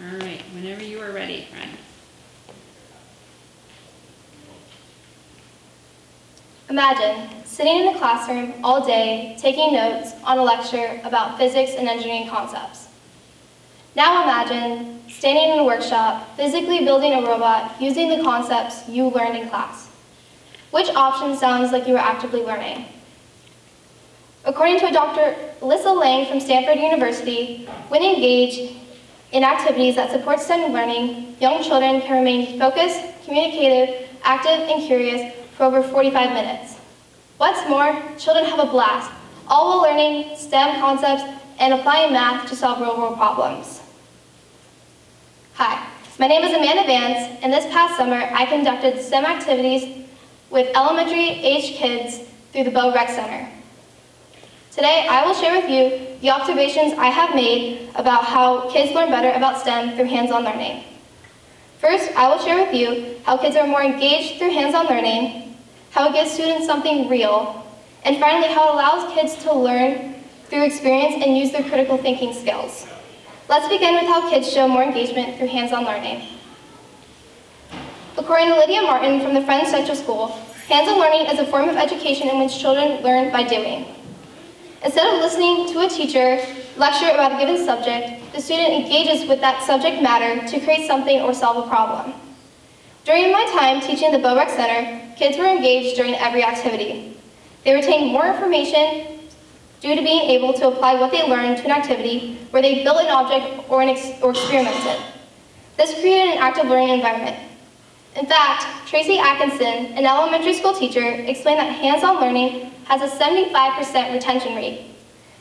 All right, whenever you are ready, friend. Imagine sitting in a classroom all day taking notes on a lecture about physics and engineering concepts. Now imagine standing in a workshop, physically building a robot using the concepts you learned in class. Which option sounds like you were actively learning? According to Dr. Alyssa Lang from Stanford University, when engaged in activities that support STEM learning, young children can remain focused, communicative, active, and curious for over 45 minutes. What's more, children have a blast, all while learning STEM concepts and applying math to solve real-world problems. Hi, my name is Amanda Vance, and this past summer I conducted STEM activities with elementary-aged kids through the Bow Rec Center. Today, I will share with you the observations I have made about how kids learn better about STEM through hands-on learning. First, I will share with you how kids are more engaged through hands-on learning, how it gives students something real, and finally, how it allows kids to learn through experience and use their critical thinking skills. Let's begin with how kids show more engagement through hands-on learning. According to Lydia Martin from the Friends Central School, hands-on learning is a form of education in which children learn by doing. Instead of listening to a teacher lecture about a given subject, the student engages with that subject matter to create something or solve a problem. During my time teaching at the Bow Rec Center, kids were engaged during every activity. They retained more information due to being able to apply what they learned to an activity where they built an object or experimented. This created an active learning environment. In fact, Tracy Atkinson, an elementary school teacher, explained that hands-on learning has a 75% retention rate,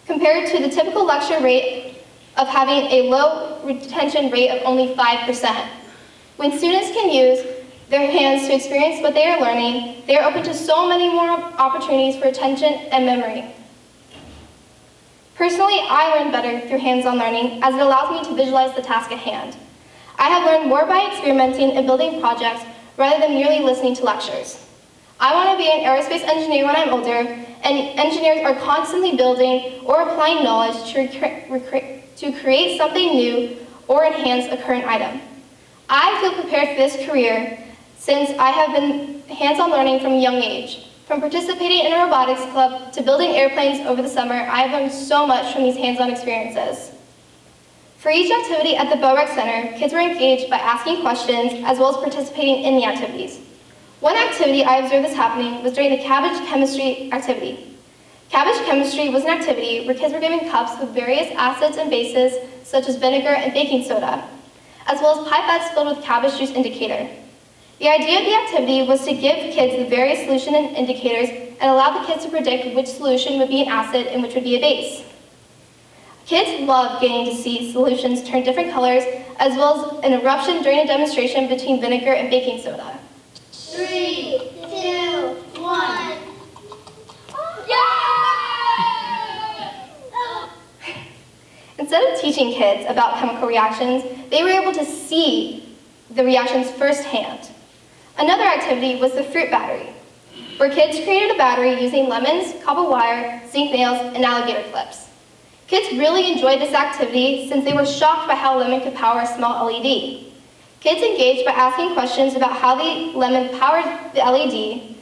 compared to the typical lecture rate of having a low retention rate of only 5%. When students can use their hands to experience what they are learning, they are open to so many more opportunities for attention and memory. Personally, I learn better through hands-on learning as it allows me to visualize the task at hand. I have learned more by experimenting and building projects rather than merely listening to lectures. I want to be an aerospace engineer when I'm older, and engineers are constantly building or applying knowledge to create something new or enhance a current item. I feel prepared for this career since I have been hands-on learning from a young age. From participating in a robotics club to building airplanes over the summer, I have learned so much from these hands-on experiences. For each activity at the Bow Rec Center, kids were engaged by asking questions as well as participating in the activities. One activity I observed this happening was during the cabbage chemistry activity. Cabbage chemistry was an activity where kids were given cups with various acids and bases, such as vinegar and baking soda, as well as pipettes filled with cabbage juice indicator. The idea of the activity was to give kids the various solution and indicators and allow the kids to predict which solution would be an acid and which would be a base. Kids love getting to see solutions turn different colors, as well as an eruption during a demonstration between vinegar and baking soda. 3, 2, 1. Instead of teaching kids about chemical reactions, they were able to see the reactions firsthand. Another activity was the fruit battery, where kids created a battery using lemons, copper wire, zinc nails, and alligator clips. Kids really enjoyed this activity since they were shocked by how a lemon could power a small LED. Kids engaged by asking questions about how the lemon powered the LED,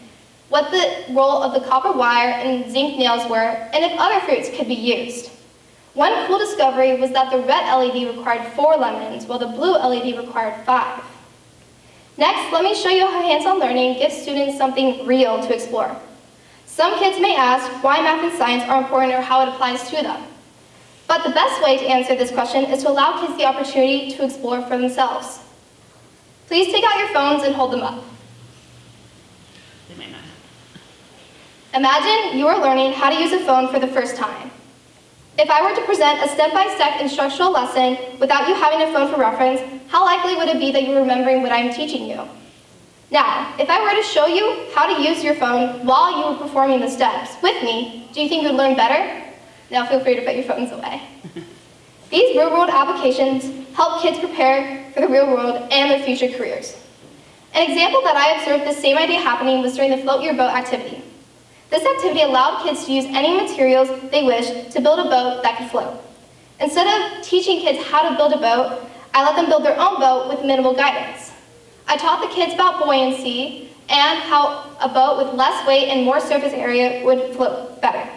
what the role of the copper wire and zinc nails were, and if other fruits could be used. One cool discovery was that the red LED required 4 lemons, while the blue LED required 5. Next, let me show you how hands-on learning gives students something real to explore. Some kids may ask why math and science are important or how it applies to them. But the best way to answer this question is to allow kids the opportunity to explore for themselves. Please take out your phones and hold them up. They might not. Imagine you are learning how to use a phone for the first time. If I were to present a step-by-step instructional lesson without you having a phone for reference, how likely would it be that you're remembering what I'm teaching you? Now, if I were to show you how to use your phone while you were performing the steps with me, do you think you would learn better? Now feel free to put your phones away. These real-world applications help kids prepare for the real world and their future careers. An example that I observed the same idea happening was during the Float Your Boat activity. This activity allowed kids to use any materials they wished to build a boat that could float. Instead of teaching kids how to build a boat, I let them build their own boat with minimal guidance. I taught the kids about buoyancy and how a boat with less weight and more surface area would float better.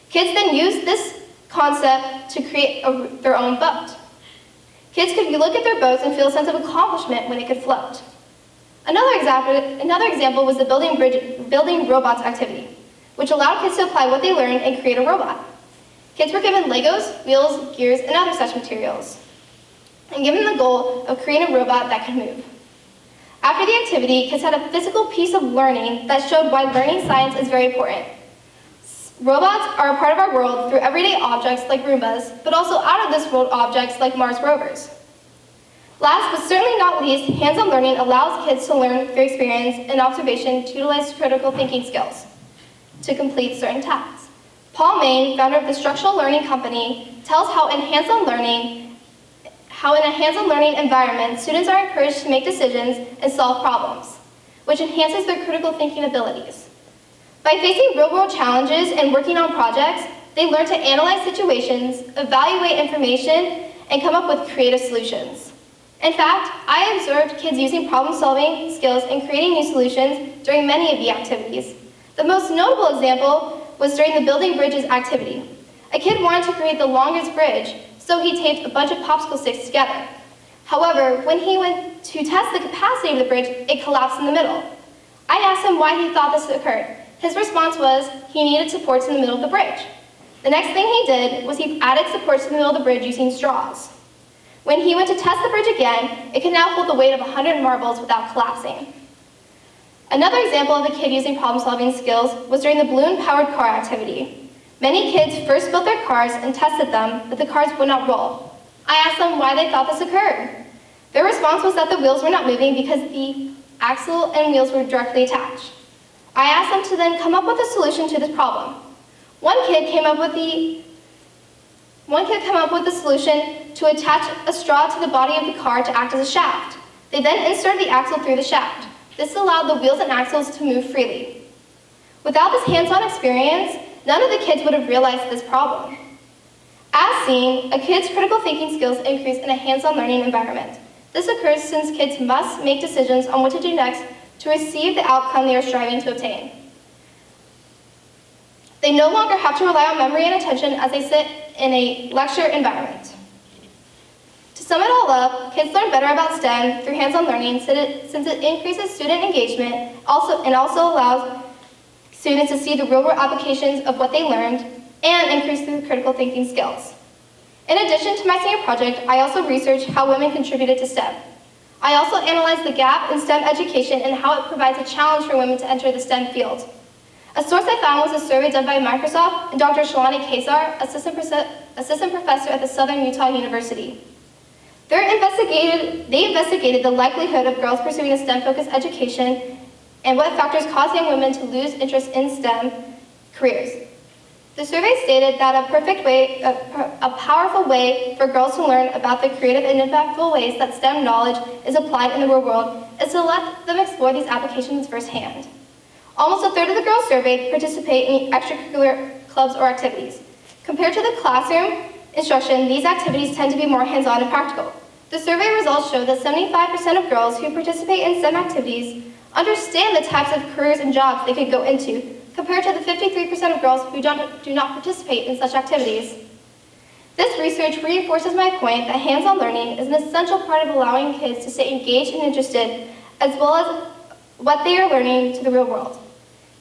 Kids then used this concept to create their own boat. Kids could look at their boats and feel a sense of accomplishment when it could float. Another example was the building robots activity, which allowed kids to apply what they learned and create a robot. Kids were given Legos, wheels, gears, and other such materials, and given the goal of creating a robot that could move. After the activity, kids had a physical piece of learning that showed why learning science is very important. Robots are a part of our world through everyday objects like Roombas, but also out of this world objects like Mars rovers. Last but certainly not least, hands-on learning allows kids to learn through experience and observation to utilize critical thinking skills to complete certain tasks. Paul Main, founder of the Structural Learning Company, tells how in a hands-on learning environment, students are encouraged to make decisions and solve problems, which enhances their critical thinking abilities. By facing real-world challenges and working on projects, they learn to analyze situations, evaluate information, and come up with creative solutions. In fact, I observed kids using problem-solving skills and creating new solutions during many of the activities. The most notable example was during the Building Bridges activity. A kid wanted to create the longest bridge, so he taped a bunch of popsicle sticks together. However, when he went to test the capacity of the bridge, it collapsed in the middle. I asked him why he thought this occurred. His response was he needed supports in the middle of the bridge. The next thing he did was he added supports in the middle of the bridge using straws. When he went to test the bridge again, it could now hold the weight of 100 marbles without collapsing. Another example of a kid using problem-solving skills was during the balloon-powered car activity. Many kids first built their cars and tested them, but the cars would not roll. I asked them why they thought this occurred. Their response was that the wheels were not moving because the axle and wheels were directly attached. I asked them to then come up with a solution to this problem. One kid came up with the solution to attach a straw to the body of the car to act as a shaft. They then inserted the axle through the shaft. This allowed the wheels and axles to move freely. Without this hands-on experience, none of the kids would have realized this problem. As seen, a kid's critical thinking skills increase in a hands-on learning environment. This occurs since kids must make decisions on what to do next to receive the outcome they are striving to obtain. They no longer have to rely on memory and attention as they sit in a lecture environment. To sum it all up, kids learn better about STEM through hands-on learning since it increases student engagement and also allows students to see the real-world applications of what they learned and increase their critical thinking skills. In addition to my senior project, I also researched how women contributed to STEM. I also analyzed the gap in STEM education and how it provides a challenge for women to enter the STEM field. A source I found was a survey done by Microsoft and Dr. Shalani Kesar, assistant professor at the Southern Utah University. They investigated the likelihood of girls pursuing a STEM-focused education and what factors cause young women to lose interest in STEM careers. The survey stated that a powerful way for girls to learn about the creative and impactful ways that STEM knowledge is applied in the real world is to let them explore these applications firsthand. Almost a third of the girls surveyed participate in extracurricular clubs or activities. Compared to the classroom instruction, these activities tend to be more hands-on and practical. The survey results show that 75% of girls who participate in STEM activities understand the types of careers and jobs they could go into, compared to the 53% of girls who do not participate in such activities. This research reinforces my point that hands-on learning is an essential part of allowing kids to stay engaged and interested, as well as what they are learning to the real world.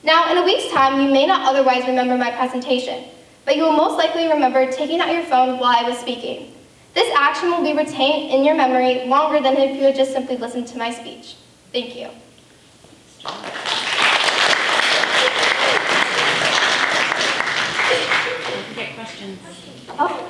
Now, in a week's time, you may not otherwise remember my presentation, but you will most likely remember taking out your phone while I was speaking. This action will be retained in your memory longer than if you had just simply listened to my speech. Thank you. Don't forget questions. Oh.